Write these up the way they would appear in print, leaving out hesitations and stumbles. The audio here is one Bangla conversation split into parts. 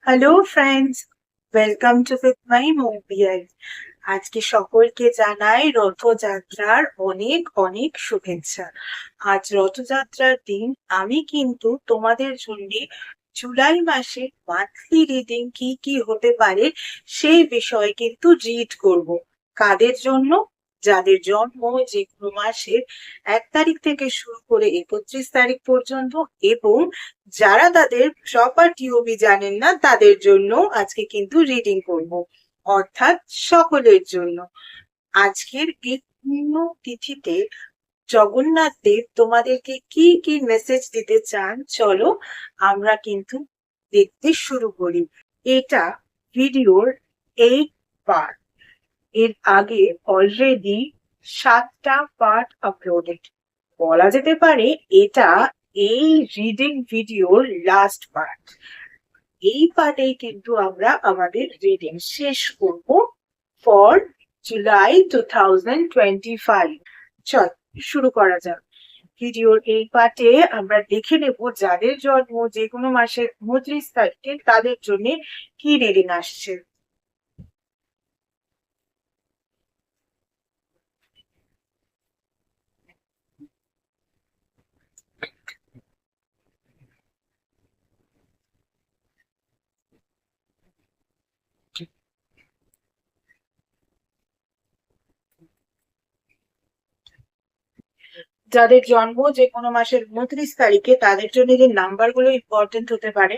Hello friends, welcome to with my mobile. আজকে সকলকে জানাই রথযাত্রার অনেক অনেক শুভেচ্ছা। আজ রথযাত্রার দিন আমি কিন্তু তোমাদের জন্য জুলাই মাসে মান্থলি রিডিং কি কি হতে পারে সেই বিষয়ে কিন্তু রিড করব। কাদের জন্য? যাদের জন্ম যে কোনো মাসের 1 তারিখ থেকে শুরু করে 31 তারিখ পর্যন্ত, এবং যারা তাদের প্রপার টিওবি জানেন না তাদের জন্য আজকে কিন্তু রিডিং করব, অর্থাৎ সকলের জন্য। আজকের এই পূর্ণ তিথিতে জগন্নাথ দেব তোমাদেরকে কি কি মেসেজ দিতে চান, চলো আমরা কিন্তু দেখতে শুরু করি। এটা ভিডিওর 8 পার্ট। এর আগে অলরেডি 7টা পার্ট আপলোডেড। বলা যেতে পারে এটা এই রিডিং ভিডিওর লাস্ট পার্ট। এই পার্টেই কিন্তু আমরা আমাদের রিডিং শেষ করব ফর জুলাই 2025। চল শুরু করা যাক। ভিডিওর এই পার্টে আমরা দেখে নেব যাদের জন্ম যে কোনো মাসের 29 তারিখে তাদের জন্য কি রিডিং আসছে। যাদের জন্ম যে কোনো মাসের 29 তারিখে তাদের জন্য যে নাম্বার গুলো ইম্পর্টেন্ট হতে পারে,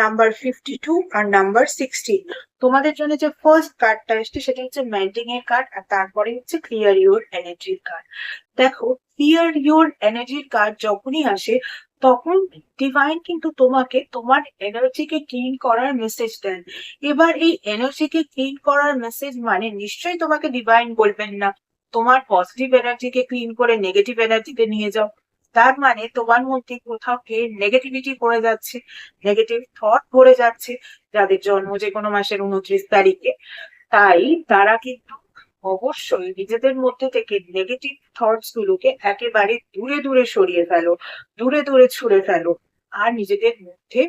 নাম্বার 52 আর নাম্বার 16। তোমাদের জন্য যে ফার্স্ট কার্ডটা এসছে সেটা হচ্ছে মেন্টিং এর কার্ড, আর তারপরে হচ্ছে ক্লিয়ার ইউর এনার্জির কার্ড। দেখো, ক্লিয়ার ইউর এনার্জির কার্ড যখনই আসে তখন ডিভাইন কিন্তু তোমাকে তোমার এনার্জিকে ক্লিন করার মেসেজ দেন। এবার এই এনার্জিকে ক্লিন করার মেসেজ মানে নিশ্চয়ই তোমাকে ডিভাইন বলবেন না তোমার পজিটিভ এনার্জিকে ক্লিন করে নেগেটিভ এনার্জিতে নিয়ে যাও। তার মানে তোমার মধ্যে কোথাও কে নেগেটিভিটি পড়ে যাচ্ছে, নেগেটিভ থট ভরে যাচ্ছে যাদের জন্ম যে কোনো মাসের 29 তারিখে। তাই তারা কিন্তু অবশ্যই নিজেদের মধ্যে থেকে নেগেটিভ থটস গুলোকে একেবারে দূরে দূরে সরিয়ে ফেলো, দূরে দূরে ছুড়ে ফেলো, আর নিজেদের মধ্যে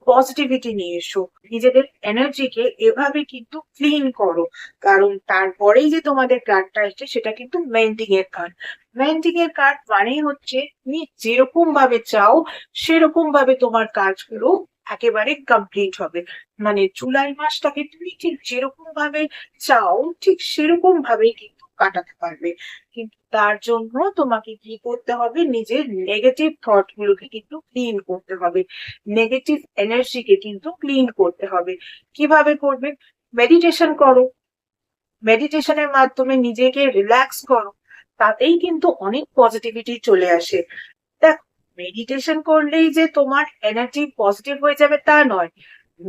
পজিটিভিটি নিয়ে এসো। নিজেদের এনার্জিকে এভাবে কিন্তু ক্লিন করো। কারণ তারপরেই যে তোমাদের কার্ডটা আসছে সেটা কিন্তু মেন্ডিং এর কার্ড। মেন্ডিং এর কার্ড মানেই হচ্ছে তুমি যেরকম ভাবে চাও সেরকম ভাবে তোমার কাজগুলো একেবারে কমপ্লিট হবে। মানে জুলাই মাসটাকে তুমি ঠিক যেরকম ভাবে চাও ঠিক সেরকম ভাবেই কিন্তু কাটাতে পারবে। কিন্তু তার জন্য তোমাকে কি করতে হবে, নিজের নেগেটিভ থট গুলোকে কিন্তু ক্লিন করতে হবে, নেগেটিভ এনার্জিকে কিন্তু ক্লিন করতে হবে। কিভাবে করবে? মেডিটেশন করো। মেডিটেশনের মাধ্যমে নিজেকে রিল্যাক্স করো, তাতেই কিন্তু অনেক পজিটিভিটি চলে আসে। দেখ, মেডিটেশন করলেই যে তোমার এনার্জি পজিটিভ হয়ে যাবে তা নয়।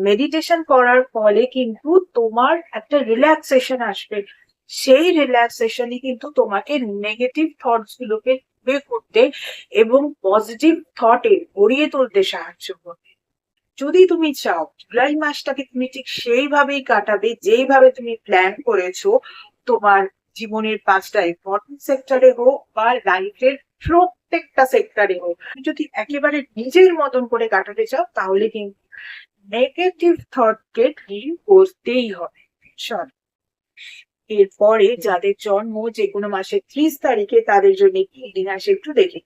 মেডিটেশন করার ফলে কিন্তু তোমার একটা রিল্যাক্সেশন আসবে। সেই রিল্যাক্সেশনই কিন্তু তোমাকে নেগেটিভ থটস গুলোকে বের করতে এবং পজিটিভ থটে ভরিয়ে তুলতে সাহায্য করবে। যদি তুমি চাও জুলাই মাসটাকে তুমি ঠিক সেইভাবেই কাটাবে যেইভাবে তুমি প্ল্যান করেছো, তোমার জীবনের 5টা ইম্পর্টেন্ট সেক্টরে হোক বা লাইফের প্রত্যেকটা সেক্টরে হোক, তুমি যদি একেবারে নিজের মতন করে কাটাতে চাও তাহলে কিন্তু নেগেটিভ থটকে ক্লিন করতেই হবে। চল, এরপরে যাদের জন্ম যে কোনো মাসের 30 তারিখে তাদের জন্য কি দিন আসে একটু দেখে।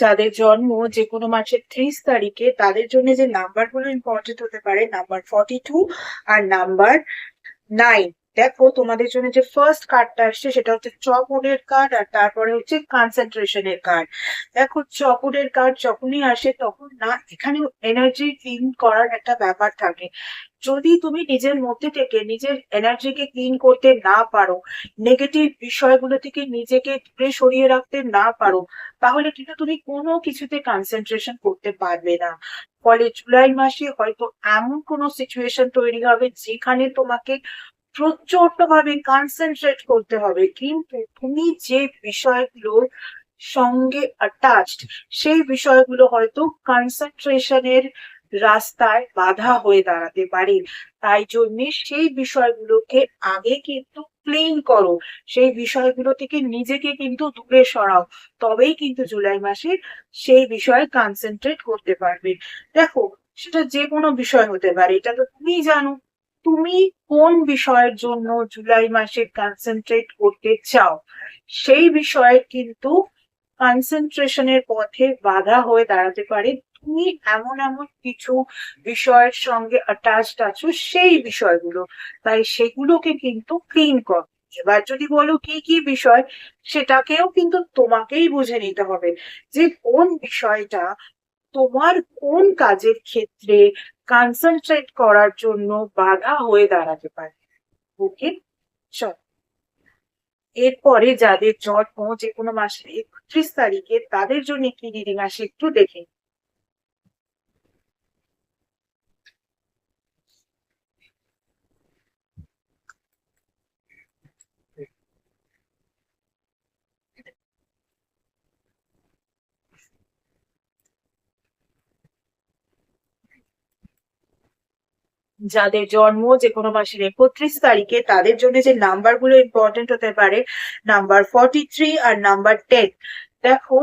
যাদের জন্ম যে কোনো মাসের 30 তারিখে তাদের জন্য যে নাম্বার গুলো ইম্পর্টেন্ট হতে পারে, নাম্বার 42 আর নাম্বার 9। দেখো, তোমাদের জন্য যে ফার্স্ট কার্ডটা আসছে সেটা হচ্ছে চকোডের কার্ড, আর তারপরে হচ্ছে কনসেন্ট্রেশনের কার্ড। দেখো, চকোডের কার্ড যখনই আসে তখন না এখানে এনার্জি ক্লিন করার একটা ব্যাপার থাকে। যদি তুমি নিজের মধ্যে থেকে নিজের এনার্জিকে ক্লিন করতে না পারো, নেগেটিভ বিষয়গুলো থেকে নিজেকে দূরে সরিয়ে রাখতে না পারো, তাহলে কিন্তু তুমি কোনো কিছুতে কনসেন্ট্রেশন করতে পারবে না। ফলে জুলাই মাসে হয়তো এমন কোনো সিচুয়েশন তৈরি হবে যেখানে তোমাকে প্রচন্ড ভাবে কনসেন্ট্রেট করতে হবে, কিন্তু তুমি যে বিষয়গুলো সঙ্গে অ্যাটাচড সেই বিষয়গুলো হয়তো কনসেন্ট্রেশনের রাস্তায় বাধা হয়ে দাঁড়াতে পারে। তাই জন্য সেই বিষয়গুলোকে আগে কিন্তু ক্লিন করো, সেই বিষয়গুলো থেকে নিজেকে কিন্তু দূরে সরাও, তবেই কিন্তু জুলাই মাসে সেই বিষয়ে কনসেন্ট্রেট করতে পারবে। দেখো, সেটা যে কোনো বিষয় হতে পারে, এটা তো তুমি জানো তুমি কোন বিষয়ের জন্য জুলাই মাসে কনসেন্ট্রেট করতে চাও। সেই বিষয়ে কিন্তু কনসেন্ট্রেশনের পথে বাধা হয়ে দাঁড়াতে পারে তুমি এমন এমন কিছু বিষয়ের সঙ্গে অ্যাটাচড আছো সেই বিষয়গুলো। তাই সেগুলোকে কিন্তু ক্লিন কর। এবার যদি বলো কি কি বিষয়, সেটাকেও কিন্তু তোমাকেই বুঝে নিতে হবে যে কোন বিষয়টা তোমার কোন কাজের ক্ষেত্রে কনসেন্ট্রেট করার জন্য বাধা হয়ে দাঁড়াতে পারে। ওকে, চল। এরপরে যাদের জন্ম যে কোনো মাসের 31 তারিখে, তাদের জন্য কি রিডিং আসে একটু দেখে। যাদের জন্ম যে কোনো মাসের 31 তারিখে, তাদের জন্য যে নাম্বার গুলো ইম্পর্টেন্ট হতে পারে, নাম্বার 43 আর নাম্বার 10। দেখো,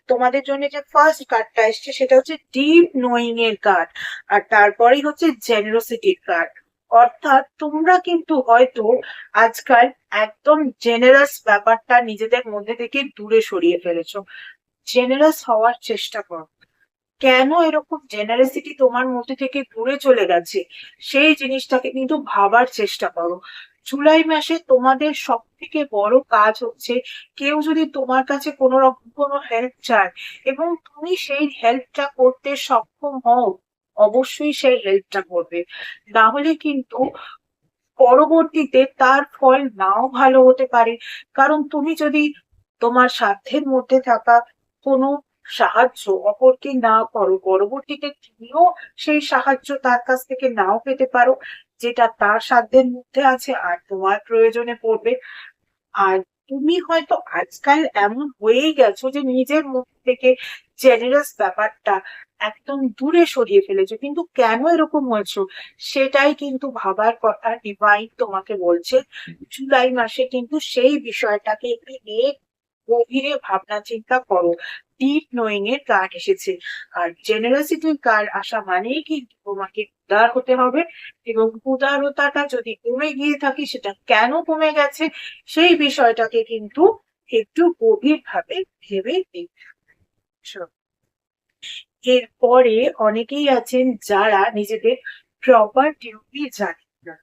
তোমাদের জন্য যে ফার্স্ট কার্ডটা এসছে সেটা হচ্ছে ডিপ নোয়িং এর কার্ড, আর তারপরেই হচ্ছে জেনারোসিটির কার্ড। অর্থাৎ তোমরা কিন্তু হয়তো আজকাল একদম জেনারাস ব্যাপারটা নিজেদের মধ্যে থেকে দূরে সরিয়ে ফেলেছো। জেনারাস হওয়ার চেষ্টা করো। কেন এরকম জেনারেসিটি তোমার মধ্যে থেকে দূরে চলে গেছে সেই জিনিসটাকে কিন্তু ভাবার চেষ্টা করো। জুলাই মাসে তোমাদের সব থেকে বড় কাজ হচ্ছে, কেউ যদি তোমার কাছে কোনো রকম কোনো হেল্প চায় এবং তুমি সেই হেল্পটা করতে সক্ষম হও, অবশ্যই সেই হেল্পটা করবে। না হলে কিন্তু পরবর্তীতে তার ফল নাও ভালো হতে পারে। কারণ তুমি যদি তোমার সাধ্যের মধ্যে থাকা কোনো সাহায্য অপরকে না করো, পরবর্তীতে তুমিও সেই সাহায্য তার কাছ থেকে নাও পেতে পারো, যেটা তার সাধ্যের মধ্যে আছে আর তোমার প্রয়োজনে পড়বে। আর তুমি হয়তো আজকাল এমন হয়েই গেছো যে নিজের মধ্যে থেকে জেনারেস ব্যাপারটা একদম দূরে সরিয়ে ফেলেছো, কিন্তু কেন এরকম হয়েছো সেটাই কিন্তু ভাবার কথা। ডিভাইন তোমাকে বলছে জুলাই মাসে কিন্তু সেই বিষয়টাকে একটু নিয়ে গভীরে ভাবনা চিন্তা করো। ডিপ নোয়িং এর কার্ড এসেছে, আর জেনারসিটির কার্ড আসা মানেই কিন্তু তোমাকে উদার হতে হবে। এবং উদারতাটা যদি কমে গিয়ে থাকে, সেটা কেন কমে গেছে সেই বিষয়টাকে কিন্তু একটু গভীর ভাবে ভেবে দেখছো। এরপরে অনেকেই আছেন যারা নিজেদের প্রপার ডিউটি জানেন না,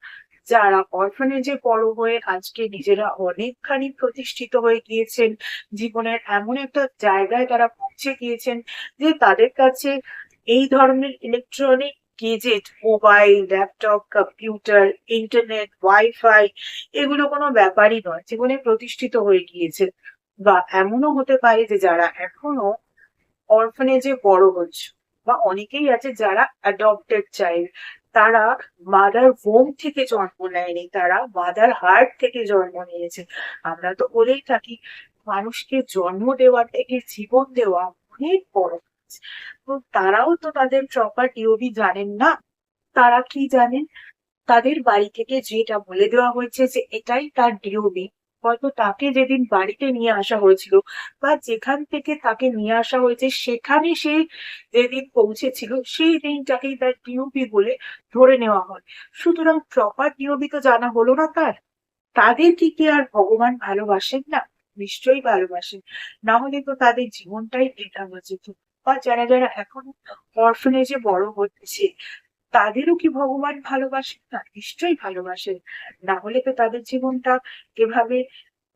যারা অরফানেজে বড় হয়ে আজকে নিজেরা অনেকখানি প্রতিষ্ঠিত হয়ে গিয়েছেন, জীবনের এমন একটা জায়গায় তারা পৌঁছে গিয়েছেন যে তাদের কাছে এই ধরনের electronic gazette, mobile, laptop, computer, internet, wifi এগুলো কোনো ব্যাপারই নয়, জীবনে প্রতিষ্ঠিত হয়ে গিয়েছে। বা এমনও হতে পারে যে যারা এখনো অরফানেজে বড় হচ্ছে, বা অনেকেই আছে যারা অ্যাডপ্টেড চাইল্ড, তারা মাদার ভোম থেকে জন্ম নেয়নি, তারা মাদার হার্ট থেকে জন্ম নিয়েছে। আমরা তো বলেই থাকি মানুষকে জন্ম দেওয়ার থেকে জীবন দেওয়া অনেক বড় কাজ। তো তারাও তো তাদের প্রপার ডিওবি জানেন না। তারা কি জানেন? তাদের বাড়ি থেকে যেটা বলে দেওয়া হয়েছে যে এটাই তার ডিওবি, হয়তো তাকে যেদিন বাড়িতে নিয়ে আসা হয়েছিল বা যেখান থেকে তাকে নিয়ে আসা হয়েছে সেখানে সে যেদিন পৌঁছেছিল সেই দিনটাকেই তার ডিওবি বলে ধরে নেওয়া হয়। সুতরাং প্রপার ডিওবি তো জানা হলো না তার। তাদের কি আর ভগবান ভালোবাসেন না? নিশ্চয়ই ভালোবাসেন, না হলে তো তাদের জীবনটাই বৃথা হয়ে যেত। বা যারা যারা এখন অরফানেজে বড় হচ্ছে, তাদেরও কি ভগবান ভালোবাসেন না? নিশ্চয়ই ভালোবাসেন, না হলে তো তাদের জীবনটা এভাবে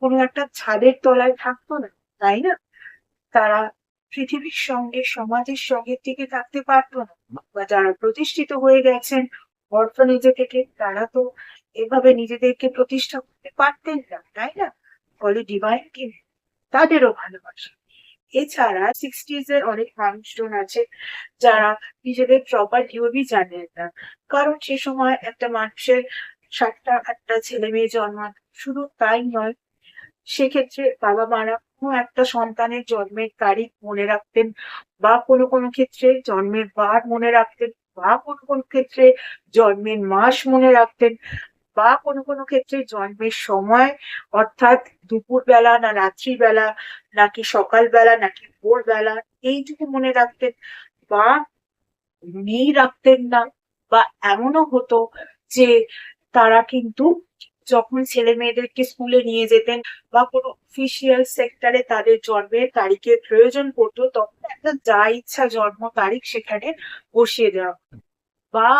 কোনো একটা ছাদের তলায় থাকতো না, তাই না? তারা পৃথিবীর সঙ্গে সমাজের সঙ্গে টিকে থাকতে পারতো না। বা যারা প্রতিষ্ঠিত হয়ে গেছেন অরফানেজে থেকে, তারা তো এভাবে নিজেদেরকে প্রতিষ্ঠা করতে পারতেন না, তাই না? ফলে ডিভাইন কি তাদেরও ভালোবাসে। এছাড়া 60s এর অনেক মানুষজন আছে যারা নিজেদের প্রপার ডিওবি জানেন না। কারণ সে সময় একটা মানুষের 7টা 8টা ছেলে মেয়ে জন্মান, শুধু তাই নয়, সেক্ষেত্রে বাবা মারা কোনো একটা সন্তানের জন্মের তারিখ মনে রাখতেন, বা কোনো কোনো ক্ষেত্রে জন্মের বার মনে রাখতেন, বা কোনো কোনো ক্ষেত্রে জন্মের মাস মনে রাখতেন, বা কোনো কোনো ক্ষেত্রে জন্মের সময়, অর্থাৎ দুপুরবেলা না রাত্রিবেলা, নাকি সকালবেলা নাকি ভোরবেলা, এইটুকু মনে রাখতেন, বা মনেই রাখতেন না। বা এমনও হতো যে তারা কিন্তু যখন ছেলে মেয়েদেরকে স্কুলে নিয়ে যেতেন বা কোনো অফিসিয়াল সেক্টরে তাদের জন্মের তারিখের প্রয়োজন পড়তো, তখন একটা যা ইচ্ছা জন্ম তারিখ সেখানে বসিয়ে দেওয়া হতো। বা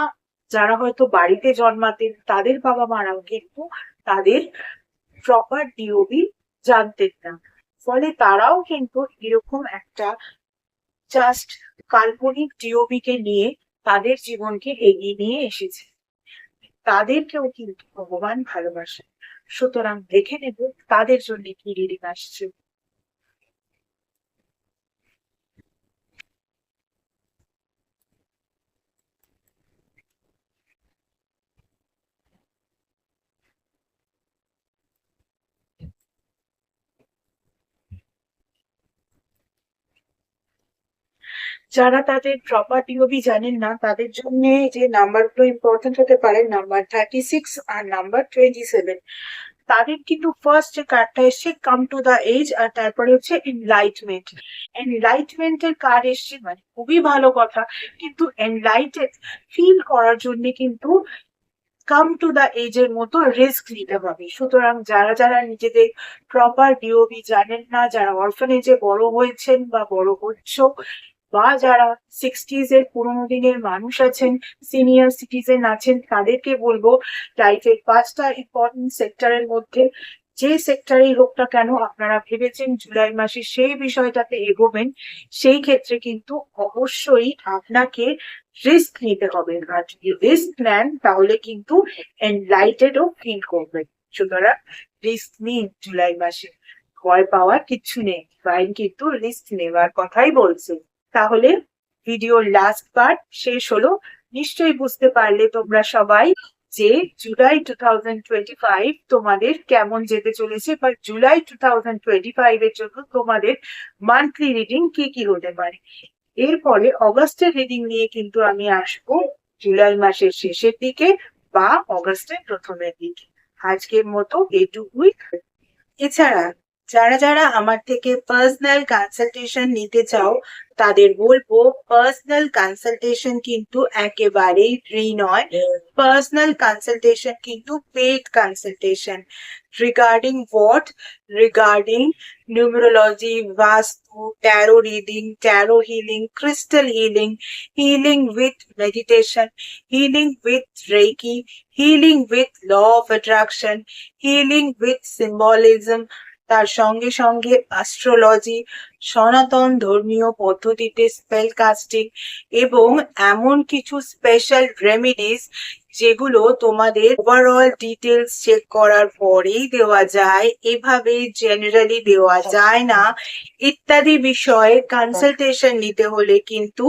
যারা হয়তো বাড়িতে জন্মাতেন তাদের বাবা মারাও কিন্তু তাদের প্রপার ডিওবি জানতেন না, ফলে তারাও কিন্তু এরকম একটা জাস্ট কাল্পনিক ডিওবি কে নিয়ে তাদের জীবনকে এগিয়ে নিয়ে এসেছে। তাদেরকেও কিন্তু ভগবান ভালোবাসে। সুতরাং দেখে নেব তাদের জন্য কি রিডিং আসছে। যারা তাদের প্রপার ডিওবি জানেন না তাদের জন্য যে নাম্বারগুলো ইম্পর্টেন্ট হতে পারে, নাম্বার 36 আর নাম্বার 27। তাদের কিন্তু ফার্স্ট যে কার্ডটা এসছে কাম টু দা এজ, আর তারপরে হচ্ছে এনলাইটমেন্ট। এনলাইটমেন্টের কার্ড এসছে মানে খুবই ভালো কথা, কিন্তু এনলাইটেড ফিল করার জন্য কিন্তু কাম টু দা এজ এর মতো রিস্ক নিতে হবে। সুতরাং যারা যারা নিজেদের প্রপার ডিওবি জানেন না, যারা অরফানেজে বড় হয়েছেন বা বড় হচ্ছ, বা যারা সিক্সটিজ এর পুরোনো দিনের মানুষ আছেন, সিনিয়র সিটিজেন আছেন, তাদেরকে বলবো লাইফের 5টা ইম্পর্টেন্ট সেক্টরের মধ্যে যে সেক্টরেই হোক না কেন আপনারা ভেবেছেন জুলাই মাসে সেই বিষয়টাতে এগোবেন, সেই ক্ষেত্রে কিন্তু অবশ্যই আপনাকে রিস্ক নিতে হবে। আর যদি রিস্ক নেন তাহলে কিন্তু এনলাইটেডও ফিল করবেন। সুতরাং রিস্ক নিন জুলাই মাসে, ভয় পাওয়ার কিচ্ছু নেই, বাইন কিন্তু রিস্ক নেওয়ার কথাই বলছে। তাহলে ভিডিওর লাস্ট পার্ট শেষ হলো। নিশ্চয়ই বুঝতে পারলে তোমরা সবাই যে জুলাই 2025 তোমাদের কেমন যেতে চলেছে, বা জুলাই 2025 এর জন্য তোমাদের মান্থলি রিডিং কি কি হতে পারে। এরপরে অগস্টের রিডিং নিয়ে কিন্তু আমি আসবো জুলাই মাসের শেষের দিকে বা অগস্টের প্রথমের দিকে। আজকের মতো এটুকুই। এছাড়া যারা যারা আমার থেকে পার্সোনাল কনসালটেশন নিতে চাও তাদের বলবো পার্সোনাল কনসালটেশন কিন্তু একেবারেই ফ্রি নয়। পার্সোনাল কনসালটেশন কিন্তু paid consultation. Regarding what? Regarding numerology, vastu, tarot reading, tarot healing, crystal healing, healing with meditation, healing with reiki, healing with law of attraction, healing with symbolism, তার সঙ্গে সঙ্গে অ্যাস্ট্রোলজি, সনাতন ধর্মীয় পদ্ধতিতে স্পেল কাস্টিং, এবং এমন কিছু স্পেশাল রেমিডিস যেগুলো তোমাদের ওভারঅল ডিটেলস চেক করার পরেই দেওয়া যায়, এভাবে জেনারেলি দেওয়া যায় না, ইত্যাদি বিষয়ে কনসালটেশন নিতে হলে কিন্তু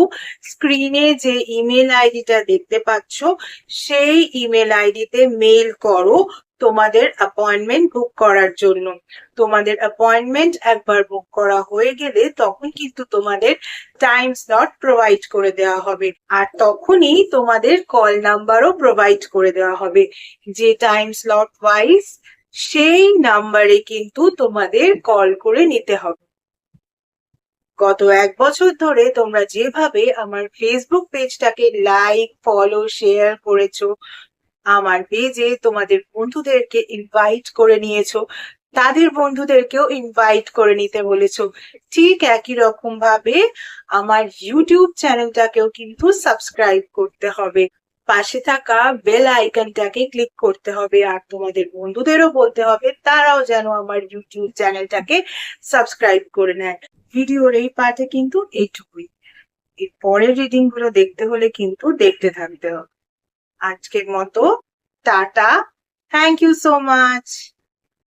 স্ক্রিনে যে ইমেল আইডিটা দেখতে পাচ্ছ সেই ইমেল আইডিতে মেল করো তোমাদের অ্যাপয়েন্টমেন্ট বুক করার জন্য। তোমাদের অ্যাপয়েন্টমেন্ট একবার বুক করা হয়ে গেলে তখন কিন্তু তোমাদের টাইম স্লট প্রোভাইড করে দেওয়া হবে, আর তখনই তোমাদের কল নাম্বারও প্রোভাইড করে দেওয়া হবে। যে টাইম স্লট ওয়াইজ সেই নাম্বারে কিন্তু তোমাদের কল করে নিতে হবে। গত 1 বছর ধরে তোমরা যেভাবে আমার ফেসবুক পেজটাকে লাইক, ফলো, শেয়ার করেছো, আমার পেজে তোমাদের বন্ধুদেরকে ইনভাইট করে নিয়েছো, তাদের বন্ধুদেরকেও ইনভাইট করে নিতে বলেছো, ঠিক একই রকম ভাবে আমার ইউটিউব চ্যানেলটাকেও কিন্তু সাবস্ক্রাইব করতে হবে। পাশে থাকা বেল আইকনটাকে ক্লিক করতে হবে, আর তোমাদের বন্ধুদেরও বলতে হবে তারাও যেন আমার ইউটিউব চ্যানেলটাকে সাবস্ক্রাইব করে নেয়। ভিডিওর এই পার্টে কিন্তু এইটুকুই। এর পরের রিডিং গুলো দেখতে হলে কিন্তু দেখতে থাকতে হবে। আজকের মতো tata. Thank you so much.